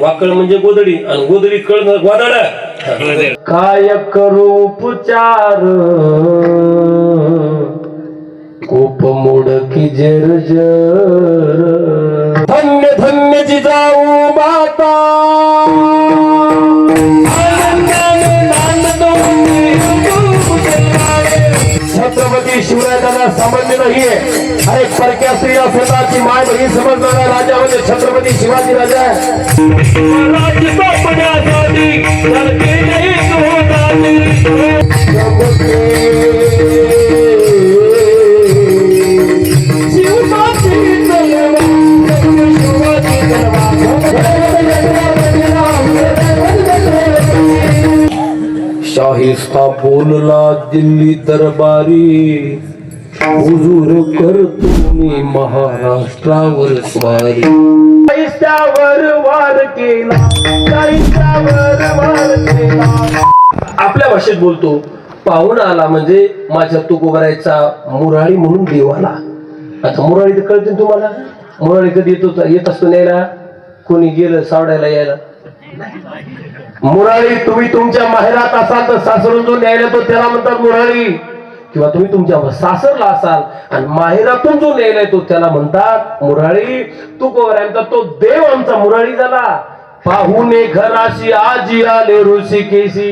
वाकळ म्हणजे गोदडी आणि गोदडी कळ गोदाडा. काय करू उपचार कोप मोड की जर्जर धन्य धन्य जिजाऊ माता छत्रपती शिवरायांना सामान्य नाहीये. अनेक परक्या स्त्रीला स्वतःची माय बहीण समजणारा राजा म्हणजे छत्रपती शिवाजी राजा. राज्य स्थापण्यासाठी शाहिस्ता बोलला दिल्ली दरबारी हुजूर करतो मी महाराष्ट्रावर स्वारी. शाहिस्त्यावर वार केला, शाहिस्त्यावर वार केला. आपल्या भाषेत बोलतो पाहुणा आला म्हणजे माझ्या तुकोबरायचा मुराळी म्हणून देव आला. आता मुराळी तर कळते तुम्हाला. मुराळी कधी येत असतो न्यायला, कोणी गेलं सावडायला यायला. मुराळी तुम्ही तुमच्या माहेरात असाल तर सासरून जो न्यायला तो त्याला म्हणतात मुराळी. किंवा तुम्ही तुमच्या सासरला असाल आणि माहेरातून जो न्यायला तो त्याला म्हणतात मुराळी. तुकोबरायांचा तो देव आमचा मुराळी झाला. पाहुणे घराशी आजी आले ऋषिकेशी.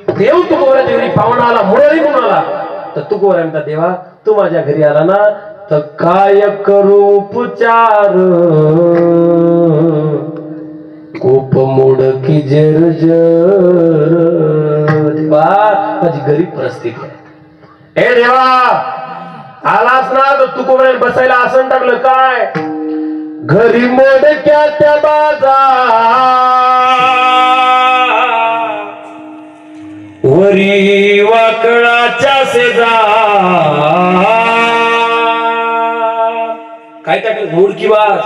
देव तुकोबराच्या घरी पाहुणा आला मुराळी म्हणून आला. तर तुकोबरायांचा देवा तू माझ्या घरी आला ना तर काय करू उपचार कोप मोड की जर्जर. देवा माझी गरीब परिस्थिती आहे. हे देवा आलास ना तर तुकोबराने बसायला आसन टाकलं काय घरी मोडक्या त्या बाजा वरी वाकळाच्या शेजा. काय टाकलं मोडकी वास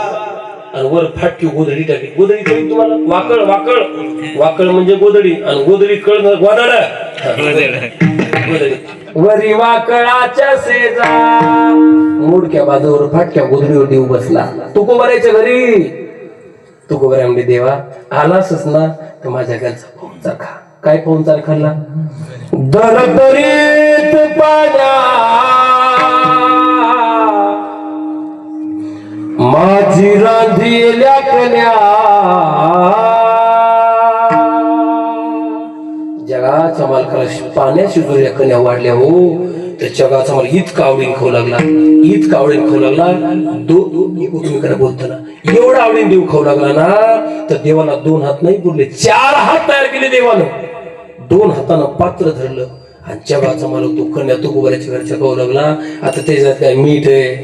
आणि वर फाटकी गोदडी टाकली. गोदडी कळली तुम्हाला. वाकळ वाकळ वाकळ म्हणजे गोदडी आणि गोदडी कळ गोदाडा. वरी वाकळाच्या शेजा मोडक्या बाजूवर फाटक्या गोदडीवर देव बसला. तुकोबरायच्या घरी. तुकोबराय म्हणजे देवा आलासच ना तर माझ्या घरचा पाहुणचार खा. काय पाहुणचार खाल्ला दरदरीत पाण्या माझी रांधील्या कन्या. जगाच्या मालकाला पाण्यात शिजवलेल्या कन्या वाढल्या हो. तर जगाचा मला इतका आवडीन खाऊ लागला, इतका आवडीन खाऊ लागला. तुम्ही बोलताना एवढा आवडीन देव खाऊ लागला ना तर देवाला 2 हात नाही पुरले, 4 हात तयार केले देवानं. 2 हातानं पात्र धरलं आणि जगाचा मालक तो कन्या तुकोबराच्या घरच्या खाऊ लागला. आता त्याच्यात काय मीठ आहे,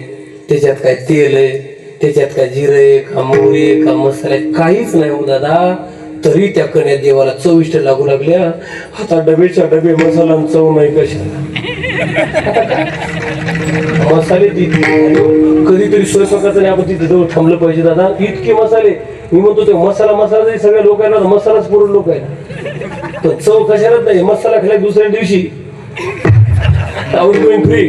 त्याच्यात काय तेल आहे, त्याच्यात काय जिरे का मोहरी का मसाले काहीच नाही हो दादा. तरी त्या कन्या देवाला चविष्ट लागू लागल्या. आता डबेच्या डबे मसाला चव नाही कशाला. मसाले कधीतरी स्वयंपाकाचं नाही आपण तिथे जवळ थांबलं पाहिजे दादा. इतके मसाले मी म्हणतो ते मसाला सगळ्या लोकांना मसालाच पुरून लोकांना तर चव कशालाच नाही. मसाला खाल्ला दुसऱ्या दिवशी आउट गोईंग फ्री.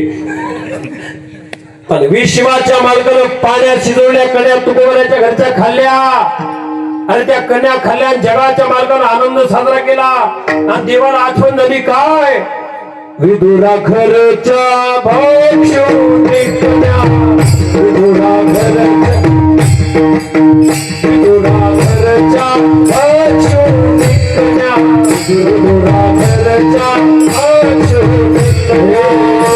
पण विश्वाच्या मालकानं पाण्यात शिजवल्या कन्या तुकोबराच्या घरच्या खाल्ल्या आणि त्या कन्या खाल्ल्या. जगाच्या मालकानं आनंद साजरा केला आणि देवाला आठवण झाली काय विदुरा घरच्या भक्षुनी कन्या. विदुरा घरच्या भक्षुनी कन्या. विदुरा घरच्या भक्षुनी कन्या.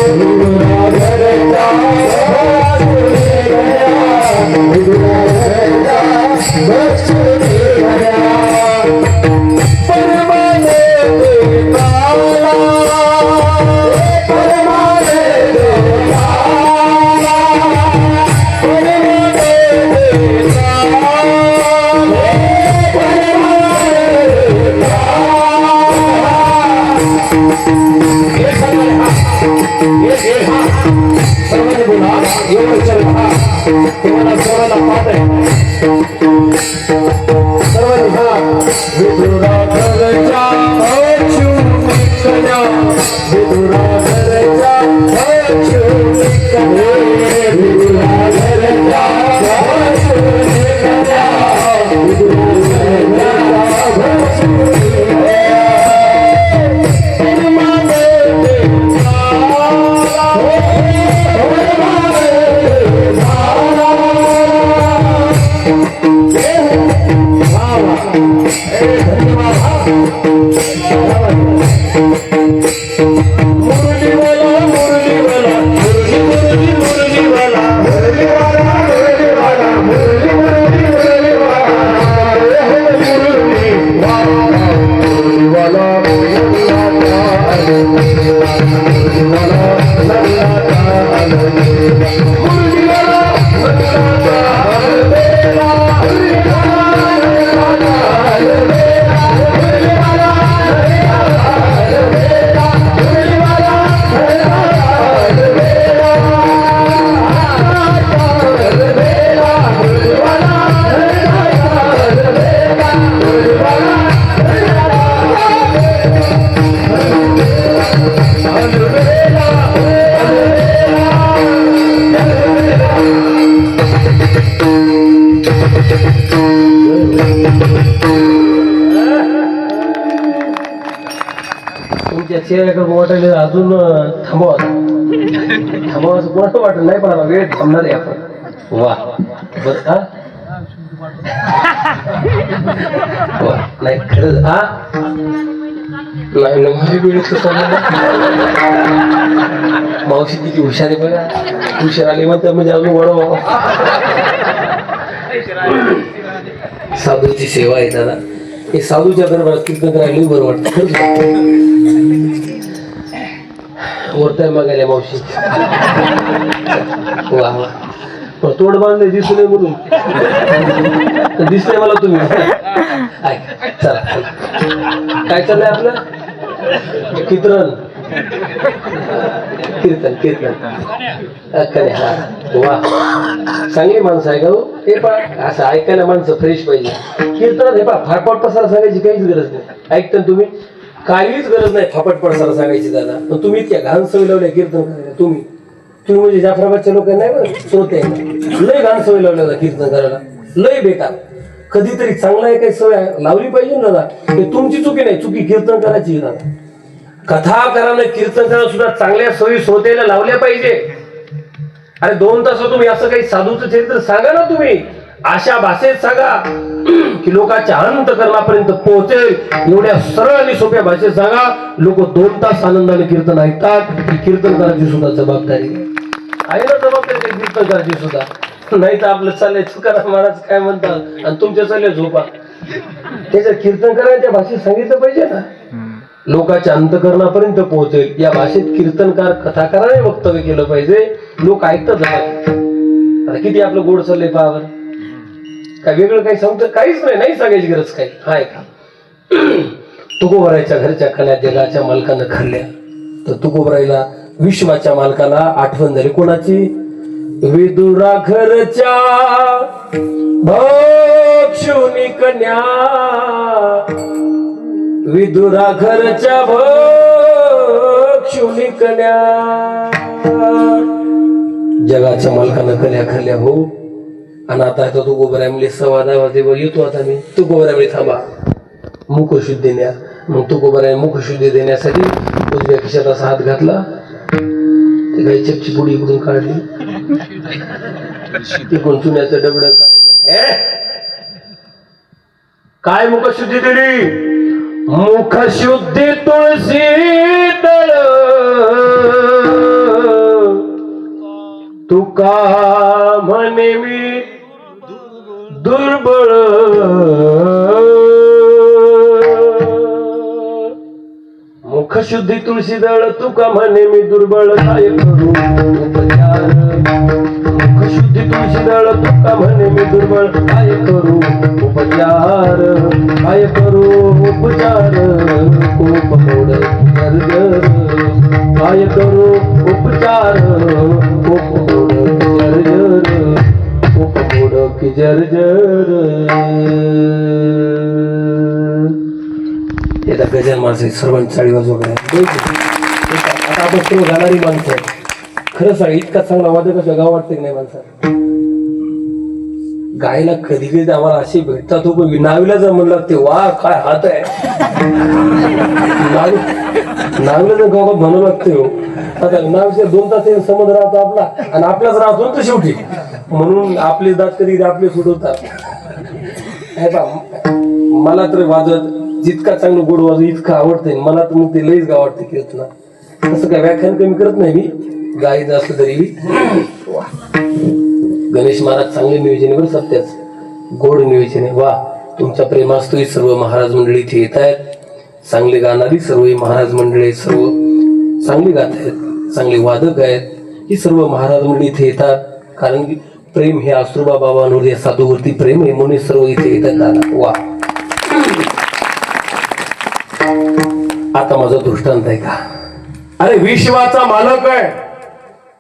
विदुरा घरच्या वा वा. धन्यवाद हा. मुरलीवाला मुरलीवाला मुरली मुरली मुरलीवाला मुरलीवाला मुरलीवाला मुरली मुरली मुरलीवाला मुरलीवाला तुमच्या चेहऱ्याकडे वाटायला अजून थांबवा थांबवा असं कोणाचं वाटत नाही पण वेळ थांबणार आहे आपण. वा बर हा वा नाही खरंच हा नाही ना माझी वेळ मावशी किती हुशार आहे बघा. हुशार आली म्हणते म्हणजे अजून वडो साधूची सेवा आहे दादा. हे साधूच्या दरबारात कीर्तन करायला बरं वाटतं खरंच. वरताय मागायला मावशी वा वा. पण तोड बांधले दिसू नये म्हणून दिसतंय मला तुम्ही. चला काय चाललंय आपलं कीर्तन कीर्तन कीर्तन हा वा. चांगली माणसं आहे का हो. हे पा असं ऐकायला माणसं फ्रेश पाहिजे. कीर्तनात हे पा फाटपाट पसारा सांगायची काहीच गरज नाही. ऐकता तुम्ही काहीच गरज नाही फापट पसारा सांगायची दादा. पण तुम्ही इतक्या घाण सवय लावल्या कीर्तन करायला. तुम्ही म्हणजे जाफराबादच्या लोक नाही बरं श्रोते लय घाण सवय लावल्या होता कीर्तन करायला. लय बेकार. कधीतरी चांगला आहे काही सवय लावली पाहिजे ना दादा. हे तुमची चुकी नाही. चुकी कीर्तन करायची दादा. कथा करायला कीर्तन करायला सुद्धा चांगल्या सवयी श्रोतेला लावल्या पाहिजे. अरे 2 तास तुम्ही असं काही साधूचं चरित्र सांगा ना. तुम्ही अशा भाषेत सांगा की लोकांच्या अंतःकरणापर्यंत पोहोचेल. एवढ्या सरळ आणि सोप्या भाषेत सांगा. लोक 2 तास आनंदाने कीर्तन ऐकतात. कीर्तन करायची सुद्धा जबाबदारी आहे ना. जबाबदारी कीर्तन करायची सुद्धा. नाही तर आपलं चाललंय तुकाराम महाराज काय म्हणतात आणि तुमच्या चालल्या झोपा. त्याच्यात कीर्तन करायच्या भाषेत सांगितलं पाहिजे ना. लोकांच्या अंतःकरणापर्यंत पोहोचेल या भाषेत कीर्तनकार कथाकाराने वक्तव्य केलं पाहिजे. लोक ऐकतात. आता किती आपलं गोड चाललंय पाहावर. काय वेगळं काही सांगतं काहीच नाही. नाही सांगायची गरज काही आहे का. तुकोबरायच्या घरच्या कन्या जगाच्या मालकानं खाल्ल्या. तर तुकोबरायला विश्वाच्या मालकाला आठवण झाली. कोणाची. विदुरा घरच्या भक्षुनी कन्या. विदुरा घरच्या भक्षुनी कन्या. जगाच्या मालकानं कन्या खाल्ल्या हो. आणि आता तू गोबराय म्हणजे 10:15 वाजेवर येतो. आता मी तू गोबराय म्हणजे थांबा मुखशुद्धी न्या. मग तू गोबराय मुखशुद्धी देण्यासाठी उजव्या खिशात असा हात घातला. ते काही चपची पुडी इकडून काढली. तिकडून चुन्याचं डबड काढलं. काय मुखशुद्धी दिली. मुखशुद्धी तुळशी दळ तुका म्हणे मी दुर्बळ. मुखशुद्धी तुळशी दळ तुका म्हणे मी दुर्बळ. काय करू उपचार. मुखशुद्धी तुळशी दळ तुका म्हणे मी दुर्बळ. काय करू उपचार. काय करू उपचार. खूप मोड जर्जर. काय करू उपचार. खूप मोड जर्जर. खूप मोड की जर्जर. याचा गजल माणसं सर्वांची चाळी वाजवा करायला. आता आपण सर्व गाणारी माणसं. खरं सांग इतका चांगला वादक कसं गाव वाटतं की नाही माणसाला. गायला कधी कधी आम्हाला असे भेटतात हो. नावीला जर म्हणलं ते वा काय हात आहे. नावीला जर गावात म्हणावं लागते हो. आता नावीच्या 2 तास संबंध राहतो आपला आणि आपलाच राहतो ना तो शेवटी. म्हणून आपले दात कधी आपले सुटवतात. हे बा मला तर वाजत जितका चांगलं गोड वाजू इतकं आवडतंय मला तर मग ते लईच आवडते कीर्तना. तसं काय व्याख्यान कमी करत नाही मी गायचं असलं तरी. गणेश महाराज चांगले नियोजन बरं सत्याच गोड नियोजन आहे. वा तुमचा प्रेमास्तोही सर्व महाराज मंडळी इथे येत आहेत. चांगले गाणारी सर्व महाराज मंडळी सर्व चांगली गात आहेत, चांगले वादक आहेत. ही सर्व महाराज मंडळी इथे येतात कारण की प्रेम हे आसुबा बाबांवर या साधूवरती प्रेम आहे म्हणून सर्व इथे येतात दादा. वा आता माझा दृष्टांत आहे का. अरे विश्वाचा मालक आहे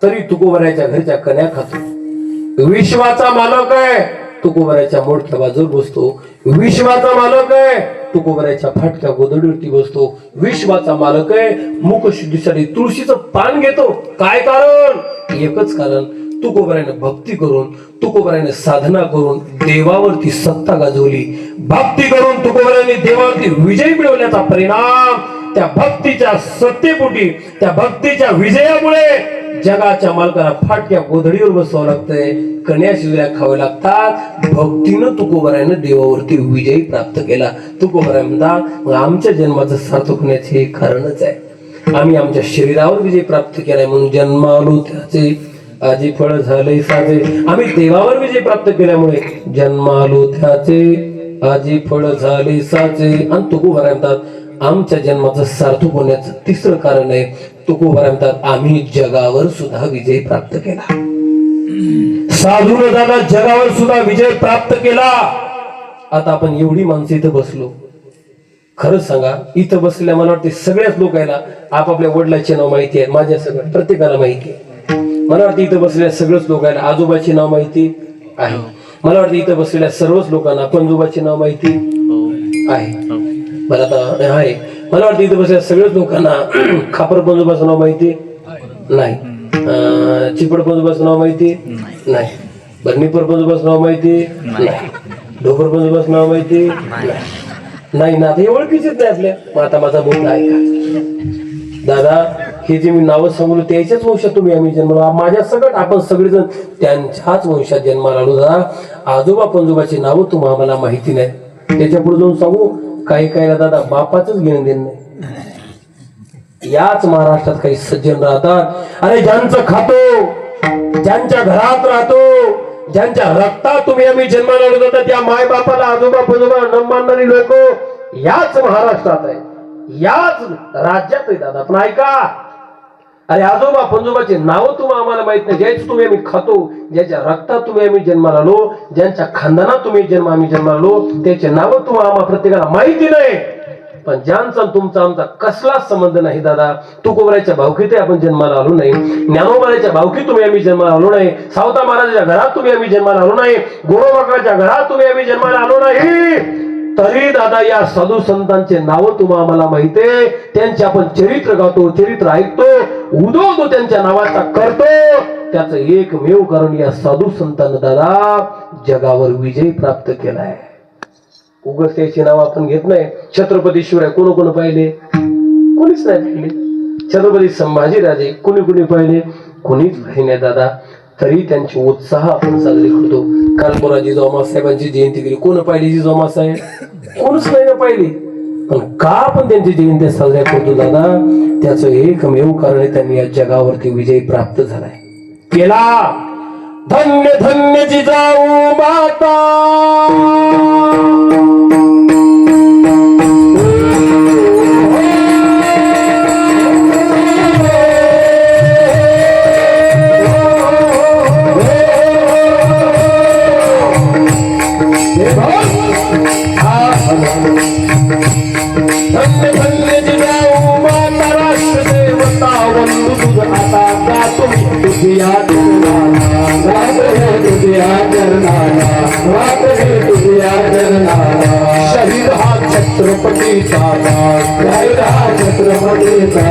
तरी तुकोबराच्या घरच्या कन्या खातो. विश्वाचा मालक आहे तुकोबराच्या मोठ्या बाजूवर बसतो. विश्वाचा मालक आहे तुकोबराच्या फाटक्या गोदडीवरती बसतो. विश्वाचा मालक आहे मुख शुद्धीसाठी तुळशीचं पान घेतो. काय कारण? एकच कारण, तुकोबराने भक्ती करून तुकोबराने साधना करून देवावरती सत्ता गाजवली. भक्ती करून तुकोबराने देवावरती विजय मिळवण्याचा परिणाम त्या भक्तीच्या सत्तेपोटी त्या भक्तीच्या विजयामुळे जगाच्या मालकाला फाटक्या गोधडीवर बसावं लागतंय, कन्या शिजल्या खावे लागतात. भक्तीनं तुकोबराने देवावरती विजय प्राप्त केला. तुकोबराय म्हणतात आमच्या जन्माचं सार्थक होण्याचे हे कारणच आहे. आम्ही आमच्या शरीरावर विजय प्राप्त केलाय म्हणून जन्मालो त्याचे आजी फळ झाले साजे. आम्ही देवावर विजय प्राप्त केल्यामुळे जन्मालो त्याचे आजी फळ झाले साजे. आणि तुकोबराय म्हणतात आमच्या जन्माचं सार्थक होण्याचं तिसरं कारण आहे. तुकोबराय म्हणतात आम्ही जगावर सुद्धा विजय प्राप्त केला. साधून दादा जगावर सुद्धा विजय प्राप्त केला. आता आपण एवढी माणसं इथं बसलो, खरंच सांगा इथं बसलेल्या मला वाटते सगळ्याच लोकांना आपापल्या वडिलांचे नाव माहिती आहे. माझ्या सगळ्या प्रत्येकाला माहिती आहे. मला वाटतं इथं बसलेल्या सगळ्याच लोकांना आजोबाचे नाव माहिती आहे. मला वाटतं इथं बसलेल्या सर्वच लोकांना पणजोबाचे नाव माहिती आहे. बरं आता आहे मला वाटतं इथं बसलेल्या सगळ्याच लोकांना खापर पणजोबाचं नाव माहिती नाही. चिपड पणजोबाचं नाव माहिती नाही. बर्णीपर पणजोबाचं नाव माहिती नाही. ढोकर पणजोबाचं नाव माहिती नाही ना. आता हे ओळखीचेच नाही आपल्या. मग आता माझा मुद्दा आहे का दादा हे जे मी नावं सांगलो त्याच्याच वंशात तुम्ही आम्ही जन्मलो. माझ्या सगळं आपण सगळेजण त्यांच्याच वंशात जन्माला आलो. दादा आजोबा पणजोबाची नावं तुम्हाला आम्हाला माहिती नाही. त्याच्या पुढे जाऊन सांगू काही काही दादा बापाच घेणं देणं नाही. याच महाराष्ट्रात काही सज्जन राहतात. अरे ज्यांचं खातो ज्यांच्या घरात राहतो ज्यांच्या रक्तात तुम्ही आम्ही जन्माला आलो जातात त्या माय बापाला आजोबा पणजोबा न मानणारी लोक याच महाराष्ट्रात आहे, याच राज्यात आहे दादा. पण ऐका अरे आजोबा पणजोबाचे नाव तुम्हाला आम्हाला माहित नाही. ज्याचे तुम्ही आम्ही खातो ज्याच्या रक्तात तुम्ही आम्ही जन्माला आलो ज्यांच्या खानदानात तुम्ही आम्ही जन्माला आलो त्याचे नाव तुम्हाला आम्हाला प्रत्येकाला माहिती नाही. पण ज्यांचा तुमचा आमचा कसलाच संबंध नाही दादा. तुकोबराच्या भावकीत आपण जन्माला आलो नाही. ज्ञानोबाच्या भावकीत तुम्ही आम्ही जन्माला आलो नाही. सावता महाराजाच्या घरात तुम्ही आम्ही जन्माला आलो नाही. गोरोबाकाच्या घरात तुम्ही आम्ही जन्माला आलो नाही. तरी दादा या साधू संतांचे नाव तुम्हाला आम्हाला माहिती आहे. त्यांचे आपण चरित्र गातो चरित्र ऐकतो उदो त्यांच्या नावाचा करतो. त्याचं एकमेव कारण या साधू संतांना दादा जगावर विजय प्राप्त केलाय. उगाच त्याची नाव आपण घेत नाही. छत्रपती शिवराय कोण कोण पाहिले? कोणीच नाही पाहिले. छत्रपती संभाजीराजे कोणी कोणी पाहिले? कोणीच पाहिले नाही दादा. तरी त्यांचे उत्साह आपण साजरे करतो. काल पुन्हा जिजाऊ साहेबांची जयंती केली. कोण पाहिली जिजाऊ साहेब? कोणच नाही ना पाहिली. पण का आपण त्यांची जयंती साजऱ्या करतो दादा? त्याचं एकमेव कारण आहे त्यांनी या जगावरती विजय प्राप्त झालाय केला. धन्य धन्य जिजाऊ माता धन्य धन्य जिजाऊ माता राष्ट्र देवता वंदू तुझ आता का तुम्ही तुझ्या शहीद हा छत्रपतीचा छत्रपतीचा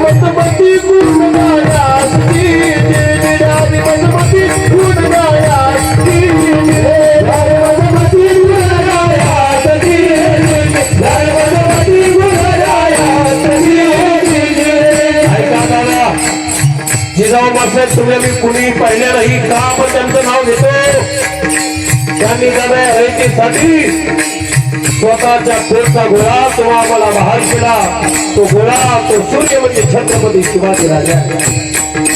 मधुमती गुणगायास मधुमती गुणगायास जिजाऊ मासाहेब तुम्ही आम्ही कुणी पाहिल्या नाही का आपण त्यांचं नाव घेतो. त्यांनी दादा करण्यासाठी स्वतःच्या पोटचा गोळा तो आम्हाला बहाल केला. तो गोळा तो सूर्य म्हणजे छत्रपती शिवाजी राजा.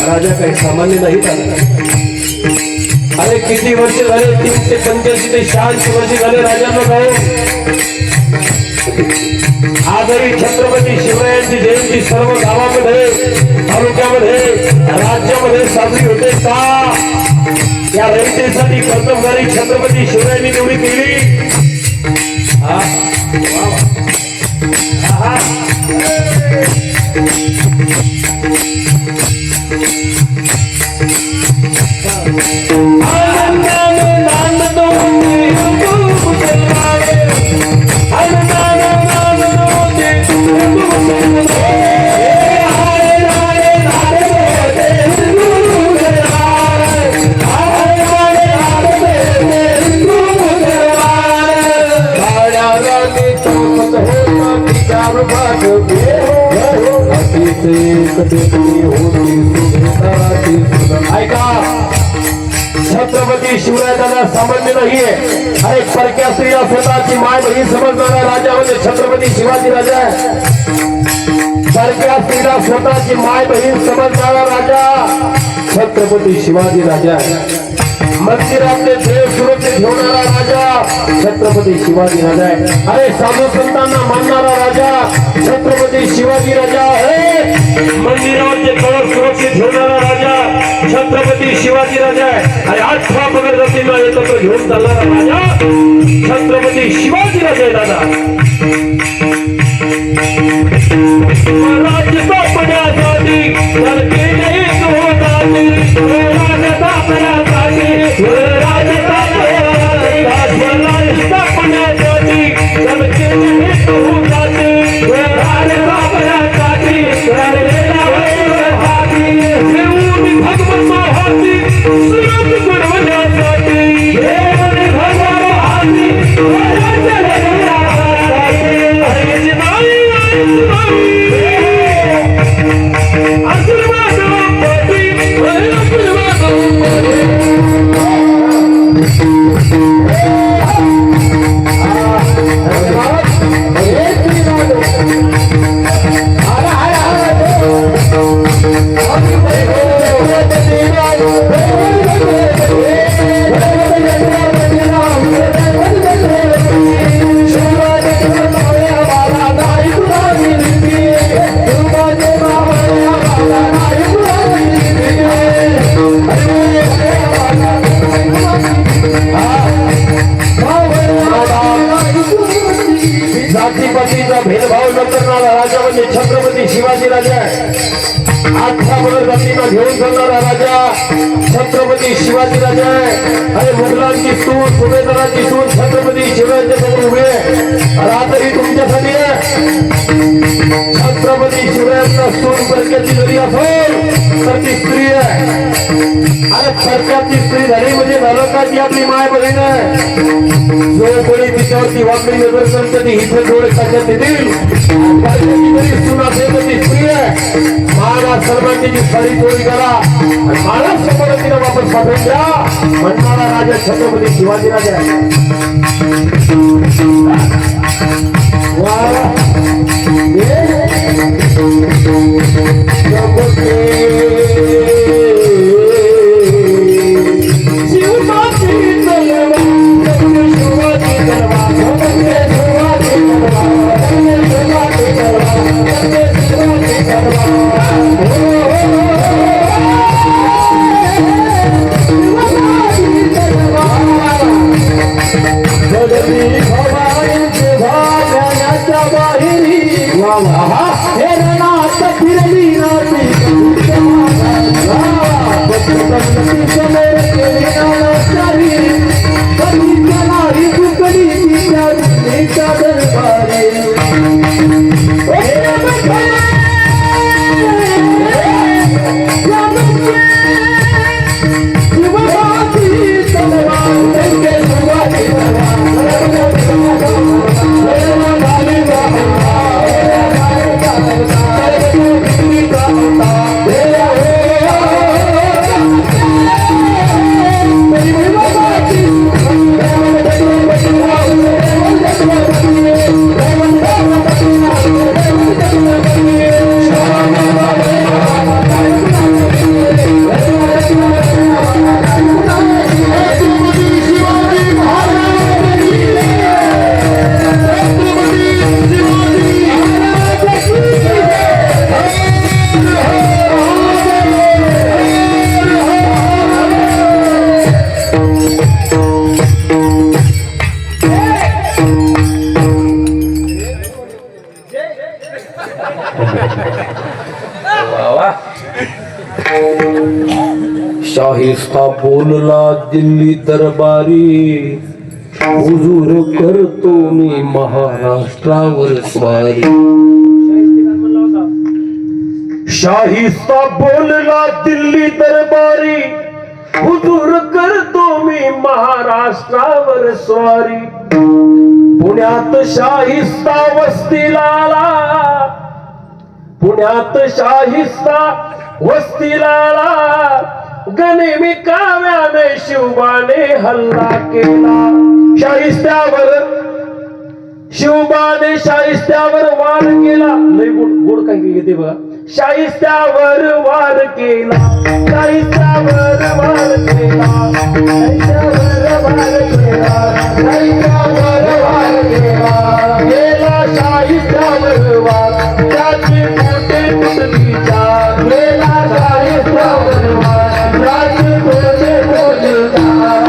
राजा काही सामान्य नाही झाला. अरे किती वर्ष झाले, 385 ते 86 वर्ष झाले राजांना जाऊन. आजही छत्रपती शिवरायांची जयंती सर्व गावामध्ये, तालुक्यामध्ये, राज्यामध्ये साजरी होते का? या रयतेसाठी कर्तबगारी छत्रपती शिवरायांनी निवडी केली. ऐका, छत्रपती शिवरायांना सामान्य नाहीये. अरे परक्या स्त्रीला स्वतःची माय बहीण समजणारा राजा म्हणजे छत्रपती शिवाजी राजा आहे. परक्या स्त्रीला स्वतःची माय बहीण समजणारा राजा छत्रपती शिवाजी राजा आहे. मंदिरातले देव सुरक्षित ठेवणारा राजा छत्रपती शिवाजी राजा आहे. अरे साधू संतांना मानणारा राजा छत्रपती शिवाजी राजा आहे. मंदिरावरचे कळस सुरक्षित ठेवणारा राजा छत्रपती शिवाजी राजा आहे. आणि 8 पगड जातीला एकत्र घेऊन चालणारा राजा छत्रपती शिवाजी राजा आहे. दादा राज्य स्थापण्यासाठी जातीपातीचा भेदभाव न करणारा राजा म्हणजे छत्रपती शिवाजी राजा आहे. 8 जातींना घेऊन चालणारा राजा छत्रपती शिवाजी राजा आहे. अरे मुघलांची सूर, सुभेदारांची सूर छत्रपती शिवाजी समोर उभे रात्री तुमच्यासाठी आहे. छत्रपती शिवरायांचा सूर परक्याची जरी असेल तर ती स्त्री आहे. अरे परक्याची स्त्री झाली म्हणजे झालं का ती आपली माय बहीण आहे. जो कोणी तिच्यावरती वाकडी नजर करते ती इथे डोळे टाकत येतील. सून असेल तर ती स्त्री आहे. माना सर्वांची जी सारी चोरी करा आणि मानस समोर तिला वापस पाठवून द्या म्हणणारा राजा छत्रपती शिवाजी राजा आहे. शाहिस्ता बोलला दिल्ली दरबारी, हुजूर करतो मी महाराष्ट्रावर स्वारी. शाहिस्ता बोलला दिल्ली दरबारी, हुजूर करतो मी महाराष्ट्रावर स्वारी. पुण्यात शाहिस्ता वस्तीला आला, पुण्यात शाहिस्ता वस्तीला आला, गनिमी काव्याने शिवबाने हल्ला केला. शाहिस्त्यावर शिवबाने शाहिस्त्यावर वार केला. लय गोड काय घेते बघा. शाहिस्त्यावर वार केला, शाहिस्त्यावर वार केला, शाहिस्त्यावर वार केला, शाहिस्त्यावर वार केला. गेला शाहिस्त्यावर वार, त्याची पोटे तुटली चार. गेला शाहिस्त्यावर वार, त्याची पोटे तुटली चार.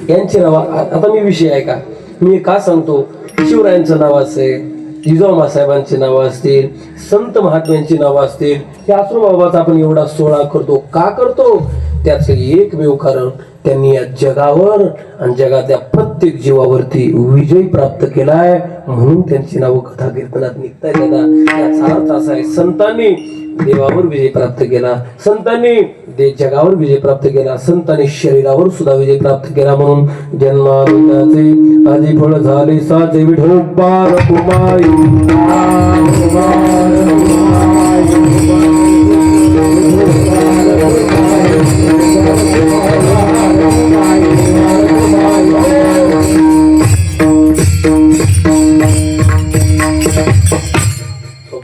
यांची नाव आता मी विषय आहे का, मी का सांगतो. शिवरायांचं नाव असेल, जिजाऊ साहेबांची नावं असतील, संत महात्म्यांची नावं असतील, हे आश्रमबाबाचा आपण एवढा सोहळा करतो का करतो. त्याचं एकमेव कारण त्यांनी या जगावर आणि जगातल्या प्रत्येक जीवावरती विजय प्राप्त केलाय, म्हणून त्यांची नावं कथा कीर्तनात निघताय. याचा अर्थ असा आहे, संतांनी देवावर विजय प्राप्त केला, संतांनी जगावर विजय प्राप्त केला, संतांनी शरीरावर सुद्धा विजय प्राप्त केला. म्हणून जन्माचे आधी फळ झाले साचे विठो पार कुमाई.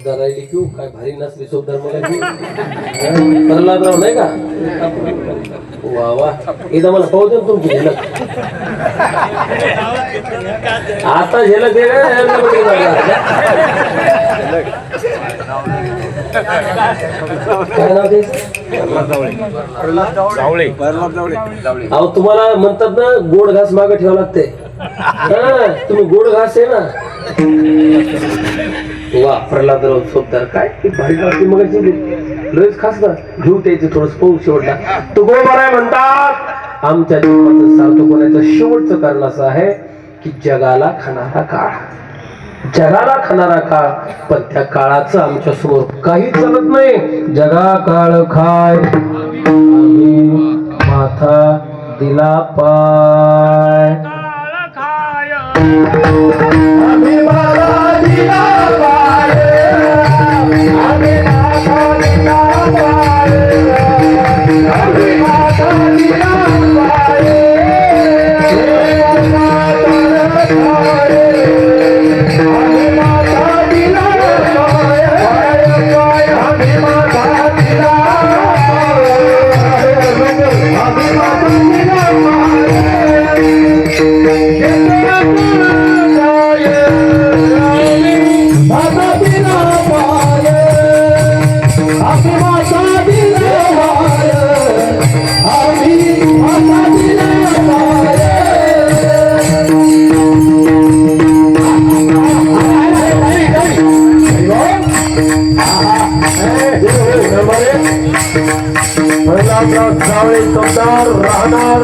राहिली क्यू काय भारी नसली सोबदार मला प्रल्हादराव नाही का. वा वा, एकदा मला पाहू दे तुमची झलक. आता झलक दे काय नाव ते. अहो तुम्हाला म्हणतात ना गोड घास मागे ठेवावं लागते. तुम्ही गोड घास आहे ना. वा प्रल्हादराव सोबदार काय भारी लागते. मग लयच खास ना, घेऊ त्याचे थोडस पाहू शेवटला. तो गोबाराय म्हणतात आमच्या जीवनाचं सार्थकोण्याचं शेवटचं कारण असं आहे की जगाला खाणारा काळ, जगाला खाणारा काळ. पण त्या काळाचं आमच्या समोर काही चालत नाही. जगा काळ खाय आम्ही माथा दिला पाय, आम्ही माथा दिला पाय, आम्ही माथा दिला पाय, आम्ही माथा दिला पाय. राहणार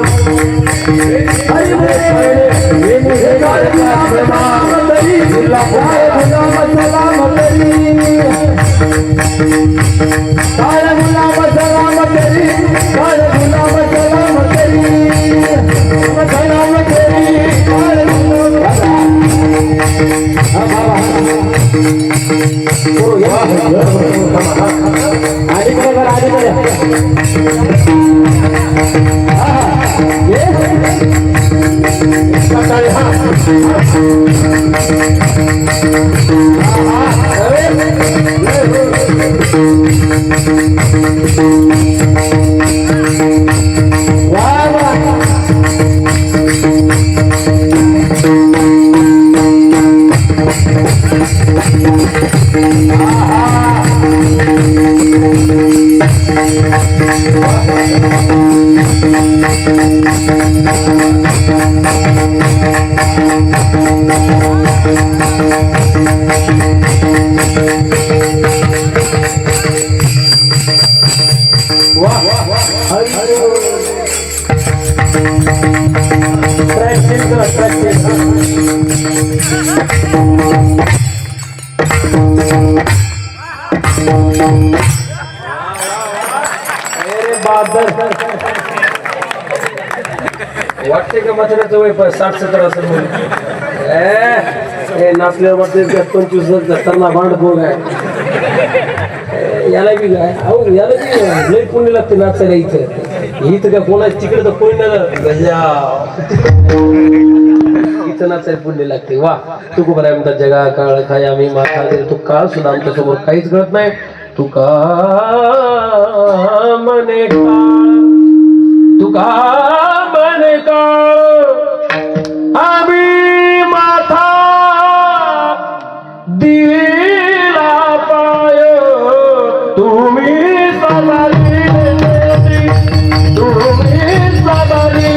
वाटते का म्हाताऱ्याचं वय 60-70 असेल म्हणून नाचल्यावर वाटते 25 त्यांना भांड भोग आहे. याला बी काय अहो याला बी लई पुण्य लागते नाचायला. इथं काय कोणाच तिकडे तर कोणी इथं नाचायला पुण्य लागते. वा तू बरं आहे म्हणतात जगा काळ काय आम्ही माथा तू काळ सुद्धा आमच्या समोर काहीच कळत नाही. तू का मने तू का मने आम्ही माथा दिला पाय तुम्ही सदारी तुम्ही सदारी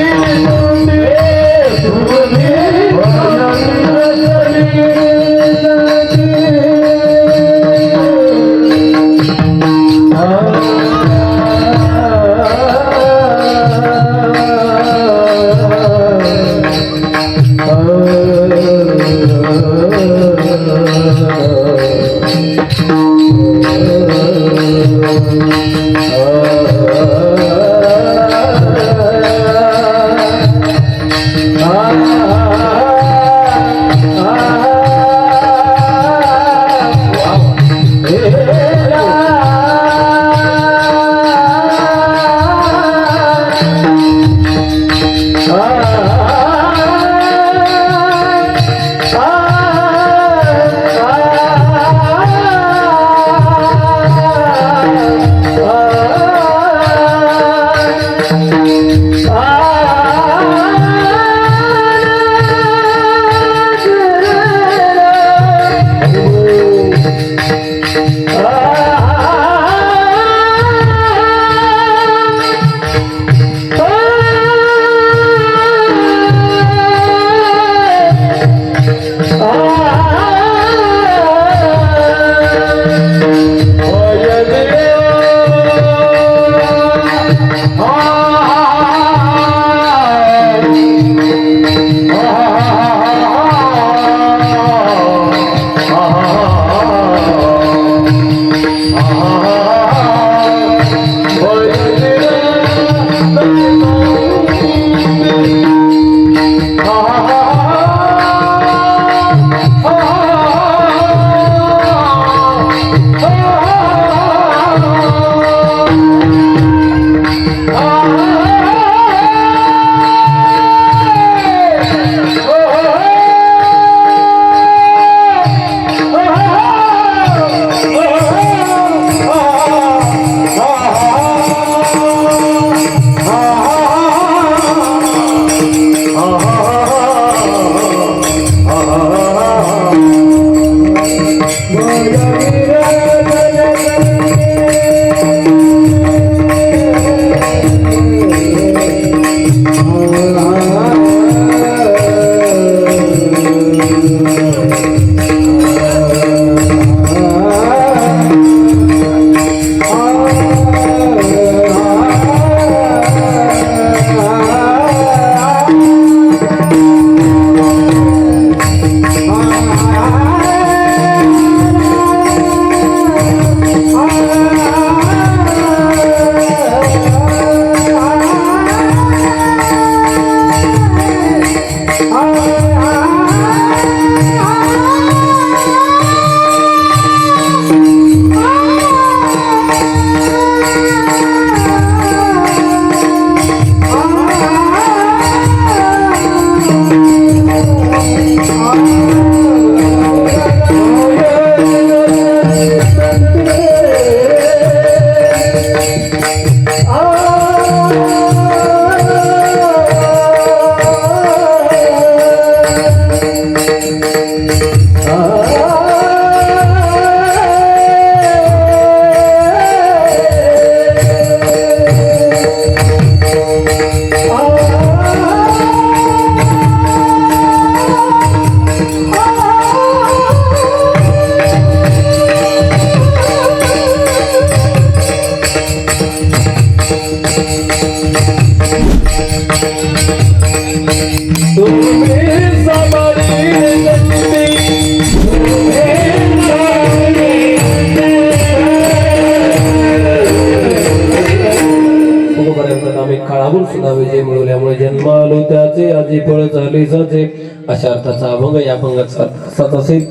महाबूर सुद्धा विजय मिळवल्यामुळे जन्म आलो त्याचे आजी फळ झाले साचे अशा अर्थाचा अभंग या अभंगाचा अर्थात असेल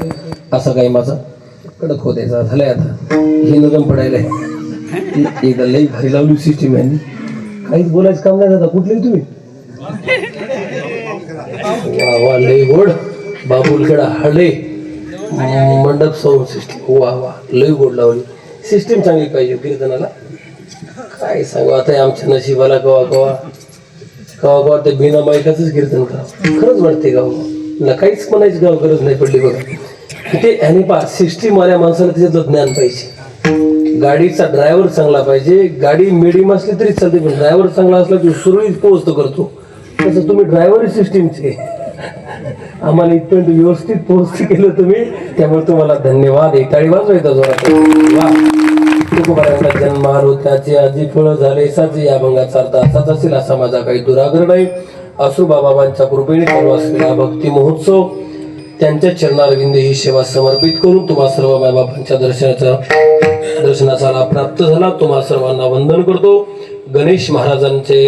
असं काही माझा कडक होत्याचा झालाय आता हे नगम पडायला एकदा लई भारी लावली सिस्टीम आहे काहीच बोलायचं काम नाही दादा कुठले तुम्ही वा वा लई गोड बाबुलकडा हळे मंडप साऊंड सिस्टीम वा वा लई गोड लावली सिस्टीम चांगली पाहिजे कीर्तनाला काय सांगू आता आमच्या नशिबाला कवा कवा कवा कवा ते बिना मायकाचंच कीर्तन करावं खरंच वाटते गाव मला काहीच म्हणायची गाव गरज नाही पडली बघा ते आणि पा सिस्टीम वाल्या माणसाला त्याच्यातलं ज्ञान पाहिजे गाडीचा ड्रायव्हर चांगला पाहिजे गाडी मिडियम असली तरी चालते पण ड्रायव्हर चांगला असला की सुरळीत पोहोचतो करतो तसं तुम्ही ड्रायव्हर सिस्टीमचे आम्हाला इथपर्यंत व्यवस्थित पोहोचते केलं तुम्ही त्यामुळे तुम्हाला धन्यवाद एक टाळी वाजवायचा जोरात वा तुकोबारायांचा जन्म आलो त्याचे आजी फळ झाले साचे या अभंगाचा अर्थ असाच असेल असा माझा काही दुराग्रह नाही आसोबा बाबांच्या कृपेने चालू असलेला भक्ती महोत्सव त्यांच्या चरणारविंद ही सेवा समर्पित करून तुम्हा सर्व मायबापांच्या दर्शनाचा लाभ प्राप्त झाला तुम्हा सर्वांना वंदन करतो गणेश महाराजांचे